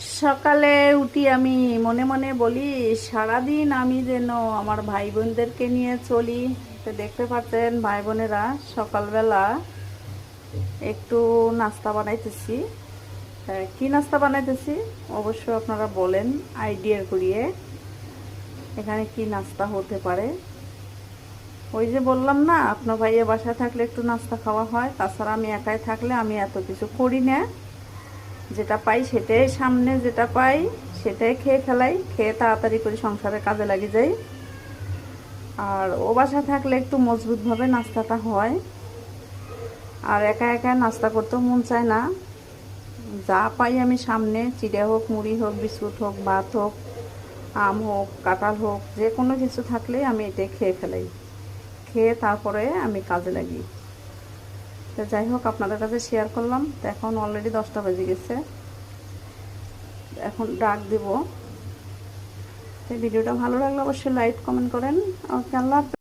সকালে উঠি আমি মনে মনে বলি সারাদিন আমি যেন আমার ভাই বোনদেরকে নিয়ে চলি। তো দেখতে পাচ্ছেন ভাই বোনেরা সকালবেলা একটু নাস্তা বানাইতেছি। কি নাস্তা বানাইতেছি অবশ্য আপনারা বলেন আইডিয়া করিয়ে এখানে কি নাস্তা হতে পারে। ওই যে বললাম না আপনার ভাইয়া বাসায় থাকলে একটু নাস্তা খাওয়া হয়, তাছাড়া আমি একাই থাকলে আমি এত কিছু করি না। যেটা পাই সেটাই, সামনে যেটা পাই সেটাই খেয়ে ফেলাই, খেয়ে তাড়াতাড়ি করে সংসারের কাজে লাগি যাই। আর ও বাসা থাকলে একটু মজবুতভাবে নাস্তাটা হয়। আর একা একা নাস্তা করতেও মন চায় না। যা পাই আমি সামনে, চিড়ে হোক, মুড়ি হোক, বিস্কুট হোক, ভাত হোক, আম হোক, কাঁঠাল হোক, যে কোনো কিছু থাকলেই আমি এটাই খেয়ে ফেলাই, খেয়ে তারপরে আমি কাজে লাগি। তো যাই হোক, আপনাদের কাছে শেয়ার করলাম। তো এখন অলরেডি 10টা বেজে গেছে, এখন ডাক দেব। তো ভিডিওটা ভালো লাগলে অবশ্যই লাইক কমেন্ট করেন। ওকে, আল্লাহ।